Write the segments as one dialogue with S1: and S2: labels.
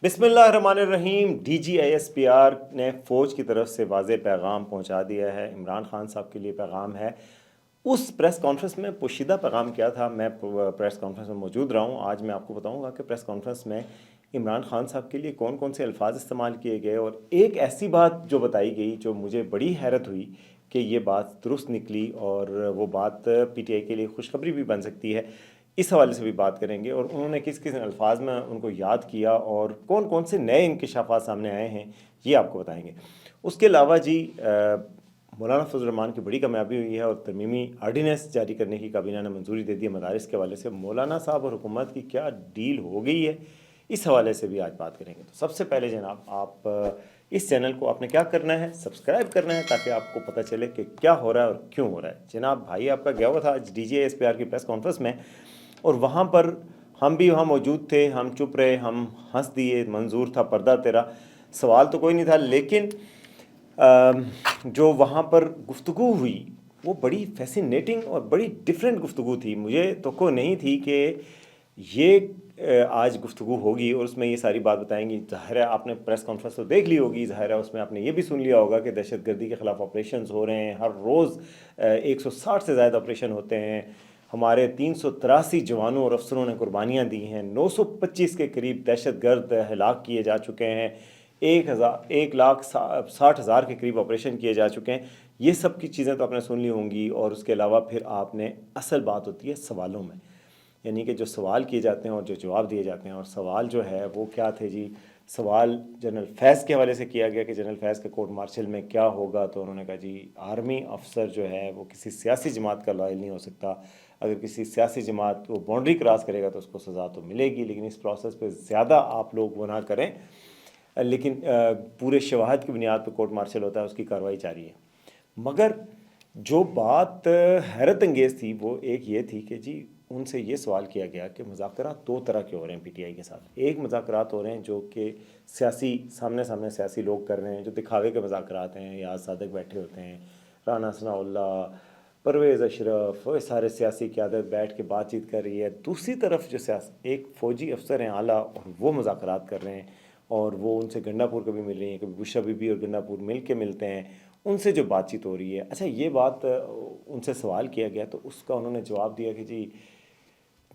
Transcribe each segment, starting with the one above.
S1: بسم اللہ الرحمن الرحیم۔ D G I S P R نے فوج کی طرف سے واضح پیغام پہنچا دیا ہے۔ عمران خان صاحب کے لیے پیغام ہے۔ اس پریس کانفرنس میں پوشیدہ پیغام کیا تھا، میں پریس کانفرنس میں موجود رہا ہوں۔ آج میں آپ کو بتاؤں گا کہ پریس کانفرنس میں عمران خان صاحب کے لیے کون کون سے الفاظ استعمال کیے گئے، اور ایک ایسی بات جو بتائی گئی جو مجھے بڑی حیرت ہوئی کہ یہ بات درست نکلی، اور وہ بات پی ٹی آئی کے لیے خوشخبری بھی بن سکتی ہے۔ اس حوالے سے بھی بات کریں گے، اور انہوں نے کس کس الفاظ میں ان کو یاد کیا اور کون کون سے نئے انکشافات سامنے آئے ہیں، یہ آپ کو بتائیں گے۔ اس کے علاوہ مولانا فضل الرحمان کی بڑی کامیابی ہوئی ہے، اور ترمیمی آرڈیننس جاری کرنے کی کابینہ نے منظوری دے دی ہے مدارس کے حوالے سے۔ مولانا صاحب اور حکومت کی کیا ڈیل ہو گئی ہے، اس حوالے سے بھی آج بات کریں گے۔ تو سب سے پہلے جناب، آپ اس چینل کو آپ نے کیا کرنا ہے، سبسکرائب کرنا ہے، تاکہ آپ کو پتہ چلے کہ کیا ہو رہا ہے اور کیوں ہو رہا ہے۔ جناب، بھائی آپ کا گیا ہوا تھا آج D G S P R کی پریس کانفرنس میں، اور وہاں پر ہم بھی وہاں موجود تھے۔ ہم چپ رہے، ہم ہنس دیے، منظور تھا پردہ تیرا، سوال تو کوئی نہیں تھا، لیکن جو وہاں پر گفتگو ہوئی وہ بڑی فیسینیٹنگ اور بڑی ڈیفرنٹ گفتگو تھی۔ مجھے توقع نہیں تھی کہ یہ آج گفتگو ہوگی، اور اس میں یہ ساری بات بتائیں گی۔ ظاہر ہے آپ نے پریس کانفرنس تو دیکھ لی ہوگی، ظاہر ہے اس میں آپ نے یہ بھی سن لیا ہوگا کہ دہشت گردی کے خلاف آپریشنز ہو رہے ہیں، ہر روز 160 سے زائد آپریشن ہوتے ہیں، ہمارے 383 جوانوں اور افسروں نے قربانیاں دی ہیں، 925 کے قریب دہشت گرد ہلاک کیے جا چکے ہیں، 1,60,000 کے قریب آپریشن کیے جا چکے ہیں۔ یہ سب کی چیزیں تو آپ نے سن لی ہوں گی، اور اس کے علاوہ پھر آپ نے اصل بات ہوتی ہے سوالوں میں، یعنی کہ جو سوال کیے جاتے ہیں اور جو جواب دیے جاتے ہیں۔ اور سوال جو ہے وہ کیا تھے جی؟ سوال جنرل فیض کے حوالے سے کیا گیا کہ جنرل فیض کے کورٹ مارشل میں کیا ہوگا، تو انہوں نے کہا جی آرمی افسر جو ہے وہ کسی سیاسی جماعت کا لائل نہیں ہو سکتا۔ اگر کسی سیاسی جماعت وہ باؤنڈری کراس کرے گا تو اس کو سزا تو ملے گی، لیکن اس پروسیس پہ زیادہ آپ لوگ وہ نہ کریں۔ لیکن پورے شواہد کی بنیاد پہ کورٹ مارشل ہوتا ہے، اس کی کارروائی جاری ہے۔ مگر جو بات حیرت انگیز تھی وہ ایک یہ تھی کہ جی ان سے یہ سوال کیا گیا کہ مذاکرات دو طرح کے ہو رہے ہیں پی ٹی آئی کے ساتھ۔ ایک مذاکرات ہو رہے ہیں جو کہ سیاسی سامنے سیاسی لوگ کر رہے ہیں، جو دکھاوے کے مذاکرات ہیں، یا صادق بیٹھے ہوتے ہیں، رانا ثناء اللہ، پرویز اشرف، وہ سارے سیاسی قیادت بیٹھ کے بات چیت کر رہی ہے۔ دوسری طرف جو ایک فوجی افسر ہیں اعلیٰ، اور وہ مذاکرات کر رہے ہیں، اور وہ ان سے گنڈا پور کبھی مل رہی ہیں، کبھی بشرا بی بی اور گنڈا پور مل کے ملتے ہیں، ان سے جو بات چیت ہو رہی ہے۔ اچھا، یہ بات ان سے سوال کیا گیا تو اس کا انہوں نے جواب دیا کہ جی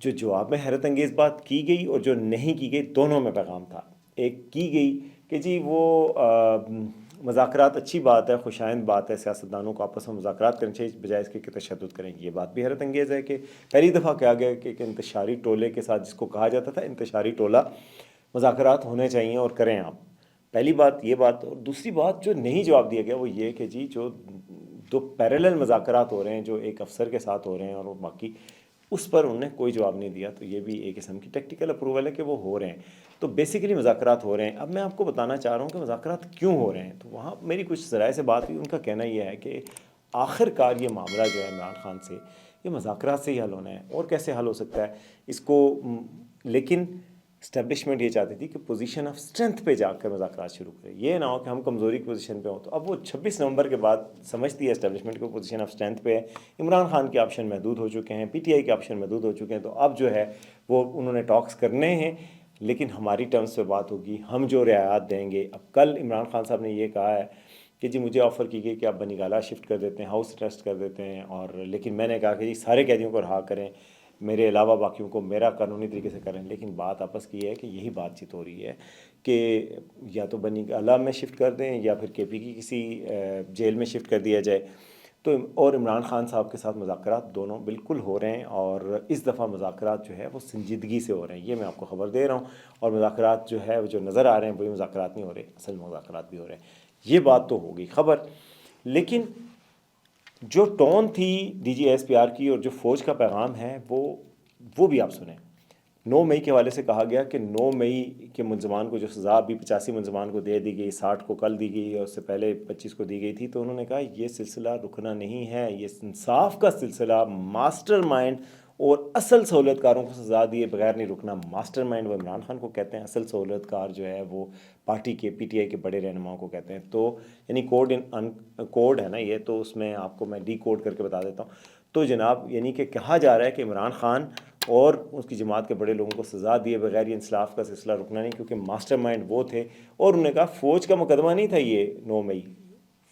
S1: جو جواب میں حیرت انگیز بات کی گئی اور جو نہیں کی گئی، دونوں میں پیغام تھا۔ ایک کی گئی کہ جی وہ مذاکرات اچھی بات ہے، خوشائند بات ہے، سیاستدانوں کو آپس میں مذاکرات کرنے چاہیے بجائے اس کے کہ تشدد کریں۔ یہ بات بھی حیرت انگیز ہے کہ پہلی دفعہ کہا گیا کہ ایک انتشاری ٹولے کے ساتھ، جس کو کہا جاتا تھا انتشاری ٹولہ، مذاکرات ہونے چاہیے اور کریں آپ۔ پہلی بات یہ بات، اور دوسری بات جو نہیں جواب دیا گیا وہ یہ کہ جی جو دو پیرالل مذاکرات ہو رہے ہیں، جو ایک افسر کے ساتھ ہو رہے ہیں اور باقی، اس پر انہوں نے کوئی جواب نہیں دیا۔ تو یہ بھی ایک قسم کی ٹیکٹیکل اپروول ہے کہ وہ ہو رہے ہیں۔ تو بیسیکلی مذاکرات ہو رہے ہیں۔ اب میں آپ کو بتانا چاہ رہا ہوں کہ مذاکرات کیوں ہو رہے ہیں۔ تو وہاں میری کچھ ذرائع سے بات ہوئی، ان کا کہنا یہ ہے کہ آخر کار یہ معاملہ جو ہے عمران خان سے، یہ مذاکرات سے ہی حل ہونا ہے، اور کیسے حل ہو سکتا ہے اس کو۔ لیکن اسٹیبلشمنٹ یہ چاہتی تھی کہ پوزیشن آف اسٹرینتھ پہ جا کر مذاکرات شروع کریں، یہ نہ ہو کہ ہم کمزوری کی پوزیشن پہ ہوں۔ تو اب وہ 26 نومبر کے بعد سمجھتی ہے اسٹیبلشمنٹ کو پوزیشن آف اسٹرینتھ پہ ہے۔ عمران خان کے آپشن محدود ہو چکے ہیں، پی ٹی آئی کے آپشن محدود ہو چکے ہیں، تو اب جو ہے وہ انہوں نے ٹاکس کرنے ہیں، لیکن ہماری ٹرمز پہ بات ہوگی، ہم جو رعایات دیں گے۔ اب کل عمران خان صاحب نے یہ کہا ہے کہ جی مجھے آفر کی گئی کہ آپ بنی گالہ شفٹ کر دیتے ہیں، ہاؤس ٹرسٹ کر دیتے ہیں، اور لیکن میں نے کہا کہ جی سارے قیدیوں کو رہا کریں، میرے علاوہ باقیوں کو میرا قانونی طریقے سے کریں۔ لیکن بات آپس کی ہے کہ یہی بات چیت ہو رہی ہے کہ یا تو بنی گالہ میں شفٹ کر دیں، یا پھر کے پی کی کسی جیل میں شفٹ کر دیا جائے۔ تو اور عمران خان صاحب کے ساتھ مذاکرات دونوں بالکل ہو رہے ہیں، اور اس دفعہ مذاکرات جو ہے وہ سنجیدگی سے ہو رہے ہیں، یہ میں آپ کو خبر دے رہا ہوں۔ اور مذاکرات جو ہے وہ جو نظر آ رہے ہیں وہی مذاکرات نہیں ہو رہے، اصل مذاکرات بھی ہو رہے ہیں۔ یہ بات تو ہوگی خبر، لیکن جو ٹون تھی D G S P R کی اور جو فوج کا پیغام ہے وہ بھی آپ سنیں۔ 9 مئی کے حوالے سے کہا گیا کہ 9 مئی کے ملزمان کو جو سزا ابھی 85 ملزمان کو دے دی گئی، 60 کو کل دی گئی اور اس سے پہلے 25 کو دی گئی تھی، تو انہوں نے کہا یہ سلسلہ رکنا نہیں ہے، یہ انصاف کا سلسلہ، ماسٹر مائنڈ اور اصل سہولت کاروں کو سزا دیے بغیر نہیں رکنا۔ ماسٹر مائنڈ وہ عمران خان کو کہتے ہیں، اصل سہولت کار جو ہے وہ پارٹی کے پی ٹی آئی کے بڑے رہنماؤں کو کہتے ہیں۔ تو یعنی کوڈ ہے نا یہ، تو اس میں آپ کو میں ڈی کوڈ کر کے بتا دیتا ہوں۔ تو جناب یعنی کہ کہا جا رہا ہے کہ عمران خان اور اس کی جماعت کے بڑے لوگوں کو سزا دیے بغیر یہ انصلاف کا سلسلہ رکنا نہیں، کیونکہ ماسٹر مائنڈ وہ تھے۔ اور انہوں نے کہا فوج کا مقدمہ نہیں تھا یہ 9 مئی،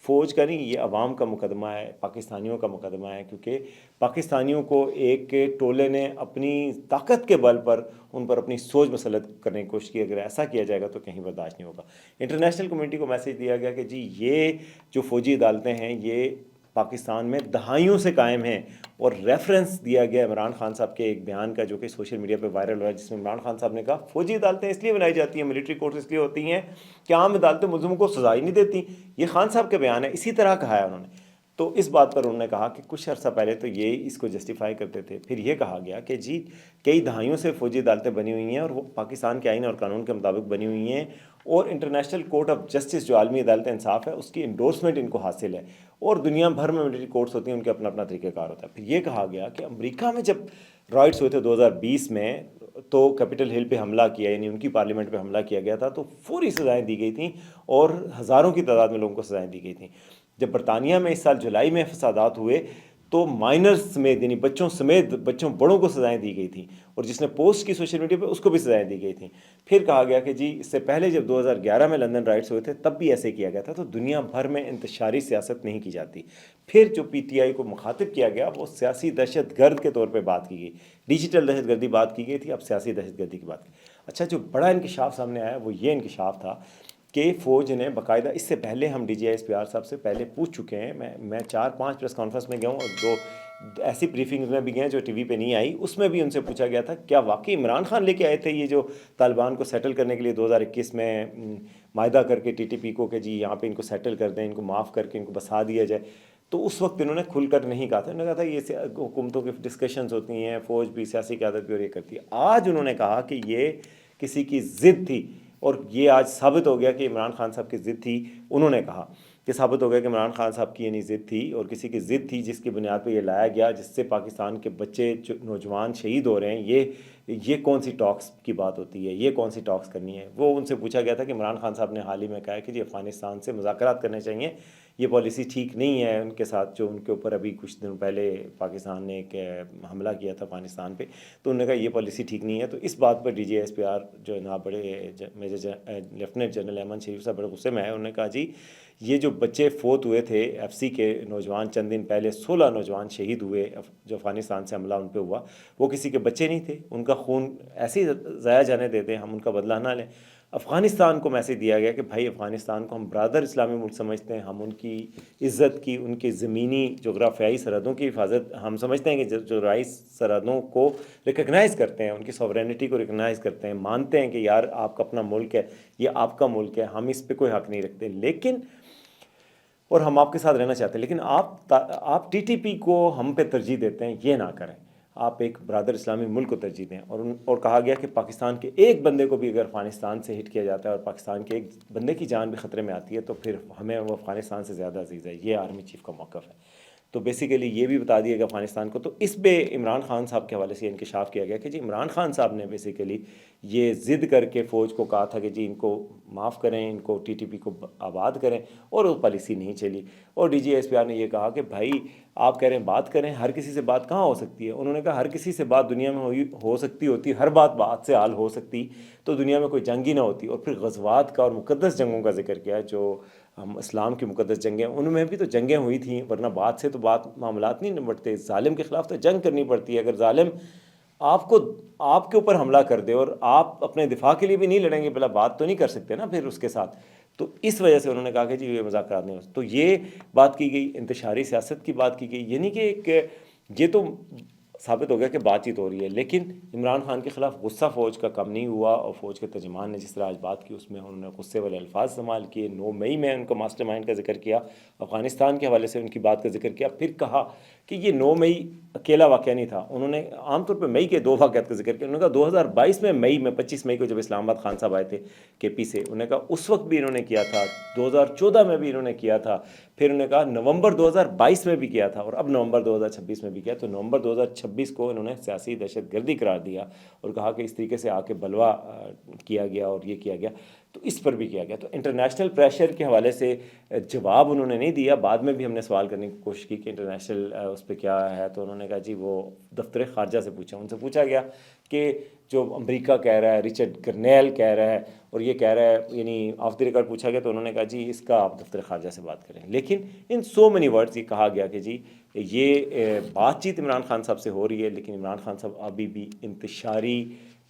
S1: فوج کا نہیں، یہ عوام کا مقدمہ ہے، پاکستانیوں کا مقدمہ ہے، کیونکہ پاکستانیوں کو ایک ٹولے نے اپنی طاقت کے بل پر ان پر اپنی سوچ مسلط کرنے کی کوشش کی، اگر ایسا کیا جائے گا تو کہیں برداشت نہیں ہوگا۔ انٹرنیشنل کمیونٹی کو میسج دیا گیا کہ جی یہ جو فوجی عدالتیں ہیں یہ پاکستان میں دہائیوں سے قائم ہیں، اور ریفرنس دیا گیا عمران خان صاحب کے ایک بیان کا جو کہ سوشل میڈیا پہ وائرل ہوا ہے، جس میں عمران خان صاحب نے کہا فوجی عدالتیں اس لیے بنائی جاتی ہیں، ملٹری کورٹس اس لیے ہوتی ہیں کہ عام عدالتیں ملزموں کو سزا ہی نہیں دیتی۔ یہ خان صاحب کے بیان ہے، اسی طرح کہا ہے انہوں نے۔ تو اس بات پر انہوں نے کہا کہ کچھ عرصہ پہلے تو یہ اس کو جسٹیفائی کرتے تھے، پھر یہ کہا گیا کہ جی کئی دہائیوں سے فوجی عدالتیں بنی ہوئی ہیں اور وہ پاکستان کے آئین اور قانون کے مطابق بنی ہوئی ہیں، اور انٹرنیشنل کورٹ آف جسٹس جو عالمی عدالت انصاف ہے اس کی انڈورسمنٹ ان کو حاصل ہے، اور دنیا بھر میں ملٹری کورٹس ہوتی ہیں، ان کے اپنا اپنا طریقہ کار ہوتا ہے۔ پھر یہ کہا گیا کہ امریکہ میں جب رائٹس ہوئے تھے 2020 میں، تو کیپٹل ہل پہ حملہ کیا، یعنی ان کی پارلیمنٹ پہ حملہ کیا گیا تھا، تو فوری سزائیں دی گئی تھیں اور ہزاروں کی تعداد میں لوگوں کو سزائیں دی گئی تھیں۔ جب برطانیہ میں اس سال جولائی میں فسادات ہوئے تو مائنرز سمیت، یعنی بچوں سمیت، بچوں بڑوں کو سزائیں دی گئی تھیں، اور جس نے پوسٹ کی سوشل میڈیا پہ اس کو بھی سزائیں دی گئی تھیں۔ پھر کہا گیا کہ جی اس سے پہلے جب 2011 میں لندن رائٹس ہوئے تھے تب بھی ایسے کیا گیا تھا، تو دنیا بھر میں انتشاری سیاست نہیں کی جاتی۔ پھر جو پی ٹی آئی کو مخاطب کیا گیا وہ سیاسی دہشت گرد کے طور پہ بات کی گئی، ڈیجیٹل دہشت گردی بات کی گئی تھی، اب سیاسی دہشت گردی کی بات کی۔ اچھا، جو بڑا انکشاف سامنے آیا وہ یہ انکشاف تھا کہ فوج نے باقاعدہ، اس سے پہلے ہم D G I S P R صاحب سے پہلے پوچھ چکے ہیں، میں 4-5 پریس کانفرنس میں گیا ہوں، اور 2 ایسی بریفنگز میں بھی گئے جو ٹی وی پہ نہیں آئی، اس میں بھی ان سے پوچھا گیا تھا کیا واقعی عمران خان لے کے آئے تھے یہ جو طالبان کو سیٹل کرنے کے لیے 2021 میں معاہدہ کر کے ٹی پی کو کہ جی یہاں پہ ان کو سیٹل کر دیں، ان کو معاف کر کے ان کو بسا دیا جائے؟ تو اس وقت انہوں نے کھل کر نہیں کہا تھا، انہوں نے کہا تھا یہ حکومتوں کی ڈسکشنز ہوتی ہیں، فوج بھی، سیاسی قیادت بھی، اور یہ کرتی ہے۔ آج انہوں نے کہا کہ یہ کسی کی ضد تھی، اور یہ آج ثابت ہو گیا کہ عمران خان صاحب کی ضد تھی۔ انہوں نے کہا کہ ثابت ہو گیا کہ عمران خان صاحب کی یعنی ضد تھی، اور کسی کی ضد تھی جس کی بنیاد پہ یہ لایا گیا، جس سے پاکستان کے بچے نوجوان شہید ہو رہے ہیں۔ یہ کون سی ٹاکس کی بات ہوتی ہے، یہ کون سی ٹاکس کرنی ہے؟ وہ ان سے پوچھا گیا تھا کہ عمران خان صاحب نے حال ہی میں کہا ہے کہ جی افغانستان سے مذاکرات کرنے چاہیے، یہ پالیسی ٹھیک نہیں ہے ان کے ساتھ، جو ان کے اوپر ابھی کچھ دن پہلے پاکستان نے ایک حملہ کیا تھا افغانستان پہ، تو انہوں نے کہا یہ پالیسی ٹھیک نہیں ہے۔ تو اس بات پر D G S P R جو جناب بڑے major lieutenant general Ahmed Sharif صاحب بڑے غصے میں آئے، انہوں نے کہا جی یہ جو بچے فوت ہوئے تھے ایف سی کے نوجوان، چند دن پہلے 16 نوجوان شہید ہوئے جو افغانستان سے حملہ ان پہ ہوا، وہ کسی کے بچے نہیں تھے، ان کا خون ایسے ہی ضائع جانے دیتے ہیں، ہم ان کا بدلہ نہ لیں۔ افغانستان کو میسج دیا گیا کہ بھائی افغانستان کو ہم برادر اسلامی ملک سمجھتے ہیں، ہم ان کی عزت کی، ان کی زمینی جغرافیائی سرحدوں کی حفاظت ہم سمجھتے ہیں کہ جغرافیائی سرحدوں کو ریکگنائز کرتے ہیں، ان کی سوورینٹی کو ریکگنائز کرتے ہیں، مانتے ہیں کہ یار آپ کا اپنا ملک ہے، یہ آپ کا ملک ہے، ہم اس پہ کوئی حق نہیں رکھتے، لیکن اور ہم آپ کے ساتھ رہنا چاہتے ہیں، لیکن آپ ٹی ٹی پی کو ہم پہ ترجیح دیتے ہیں، یہ نہ کریں، آپ ایک برادر اسلامی ملک کو ترجیح دیں۔ اور کہا گیا کہ پاکستان کے ایک بندے کو بھی اگر افغانستان سے ہٹ کیا جاتا ہے اور پاکستان کے ایک بندے کی جان بھی خطرے میں آتی ہے تو پھر ہمیں وہ افغانستان سے زیادہ عزیز ہے، یہ آرمی چیف کا موقف ہے۔ تو بیسیکلی یہ بھی بتا دیا گیا افغانستان کو۔ تو اس پہ عمران خان صاحب کے حوالے سے انکشاف کیا گیا کہ جی عمران خان صاحب نے بیسیکلی یہ ضد کر کے فوج کو کہا تھا کہ جی ان کو معاف کریں، ان کو ٹی ٹی پی کو آباد کریں، اور وہ پالیسی نہیں چلی۔ اور D G S P R نے یہ کہا کہ بھائی آپ کہہ رہے ہیں بات کریں، ہر کسی سے بات کہاں ہو سکتی ہے؟ انہوں نے کہا ہر کسی سے بات دنیا میں ہو سکتی ہوتی، ہر بات سے حل ہو سکتی تو دنیا میں کوئی جنگ ہی نہ ہوتی۔ اور پھر غزوات کا اور مقدس جنگوں کا ذکر کیا، جو ہم اسلام کی مقدس جنگیں، ان میں بھی تو جنگیں ہوئی تھیں، ورنہ بات سے تو معاملات نہیں نمٹتے، ظالم کے خلاف تو جنگ کرنی پڑتی ہے۔ اگر ظالم آپ کے اوپر حملہ کر دے اور آپ اپنے دفاع کے لیے بھی نہیں لڑیں گے، بلا بات تو نہیں کر سکتے نا پھر اس کے ساتھ۔ تو اس وجہ سے انہوں نے کہا کہ جی یہ مذاکرات نہیں ہو سکتے۔ تو یہ بات کی گئی، انتشاری سیاست کی بات کی گئی، یعنی کہ یہ تو ثابت ہو گیا کہ بات چیت ہو رہی ہے، لیکن عمران خان کے خلاف غصہ فوج کا کم نہیں ہوا، اور فوج کے ترجمان نے جس طرح آج بات کی اس میں انہوں نے غصے والے الفاظ استعمال کیے۔ 9 مئی میں ان کو ماسٹر مائنڈ کا ذکر کیا، افغانستان کے حوالے سے ان کی بات کا ذکر کیا، پھر کہا کہ یہ 9 مئی اکیلا واقعہ نہیں تھا۔ انہوں نے عام طور پہ مئی کے 2 واقعات کا ذکر کیا، انہوں نے کہا 2022 میں مئی میں 25 مئی کو جب اسلام آباد خان صاحب آئے تھے کے پی سے، انہوں نے کہا اس وقت بھی انہوں نے کیا تھا، 2014 میں بھی انہوں نے کیا تھا، پھر انہوں نے کہا نومبر 2022 میں بھی کیا تھا، اور اب نومبر 2026 میں بھی کیا۔ تو نومبر 2026 کو انہوں نے سیاسی دہشت گردی قرار دیا اور کہا کہ اس طریقے سے آ کے بلوا کیا گیا اور یہ کیا گیا۔ تو اس پر بھی کیا گیا. تو انٹرنیشنل پریشر کے حوالے سے جواب انہوں نے نہیں دیا. بعد میں بھی ہم نے سوال کرنے کی کوشش کی کہ انٹرنیشنل اس پہ کیا ہے, تو انہوں نے کہا جی وہ دفتر خارجہ سے پوچھا. ان سے پوچھا گیا کہ جو امریکہ کہہ رہا ہے, رچرڈ گرنیل کہہ رہا ہے اور یہ کہہ رہا ہے, یعنی آف دی ریکارڈ پوچھا گیا, تو انہوں نے کہا جی اس کا آپ دفتر خارجہ سے بات کریں. لیکن ان سو مینی ورڈز یہ کہا گیا کہ جی یہ بات چیت عمران خان صاحب سے ہو رہی ہے, لیکن عمران خان صاحب ابھی بھی انتشاری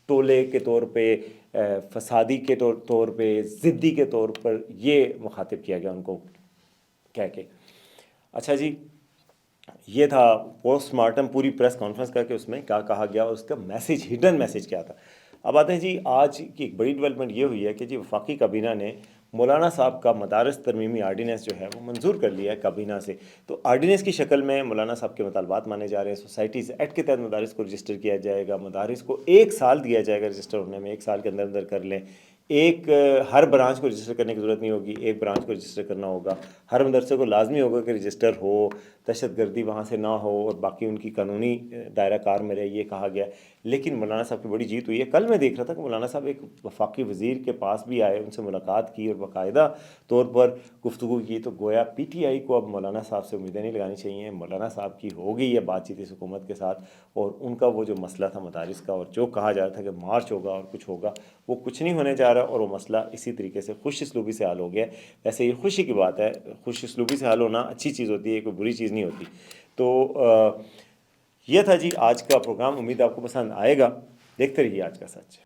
S1: ٹولے کے طور پہ, فسادی کے طور پہ, ضدی کے طور پر یہ مخاطب کیا گیا ان کو کہہ کے. اچھا جی, یہ تھا پوسٹ مارٹم پوری پریس کانفرنس کا کہ اس میں کیا کہا گیا اور اس کا میسیج, ہڈن میسیج کیا تھا. اب آتے ہیں جی آج کی ایک بڑی ڈیولپمنٹ یہ ہوئی ہے کہ جی وفاقی کابینہ نے مولانا صاحب کا مدارس ترمیمی آرڈیننس جو ہے وہ منظور کر لیا ہے کابینہ سے. تو آرڈیننس کی شکل میں مولانا صاحب کے مطالبات مانے جا رہے ہیں. سوسائٹیز ایکٹ کے تحت مدارس کو رجسٹر کیا جائے گا, مدارس کو 1 سال دیا جائے گا رجسٹر ہونے میں, 1 سال کے اندر اندر کر لیں. ہر برانچ کو رجسٹر کرنے کی ضرورت نہیں ہوگی, ایک برانچ کو رجسٹر کرنا ہوگا. ہر مدرسے کو لازمی ہوگا کہ رجسٹر ہو, دہشت گردی وہاں سے نہ ہو اور باقی ان کی قانونی دائرہ کار میں رہے, یہ کہا گیا. لیکن مولانا صاحب کی بڑی جیت ہوئی ہے. کل میں دیکھ رہا تھا کہ مولانا صاحب ایک وفاقی وزیر کے پاس بھی آئے, ان سے ملاقات کی اور باقاعدہ طور پر گفتگو کی. تو گویا پی ٹی آئی کو اب مولانا صاحب سے امیدیں نہیں لگانی چاہیے. مولانا صاحب کی ہو گئی ہے بات چیت اس حکومت کے ساتھ, اور ان کا وہ جو مسئلہ تھا مدارس کا, اور جو کہا جا رہا تھا کہ مارچ ہوگا اور کچھ ہوگا, وہ کچھ نہیں ہونے جا رہا, اور وہ مسئلہ اسی طریقے سے خوش اسلوبی سے حل ہو گیا. ویسے یہ خوشی کی بات ہے, خوش اسلوبی سے حل ہونا اچھی چیز ہوتی ہے, کوئی بری چیز نہیں ہوتی. تو یہ تھا جی آج کا پروگرام. امید آپ کو پسند آئے گا. دیکھتے رہیے آج کا سچ.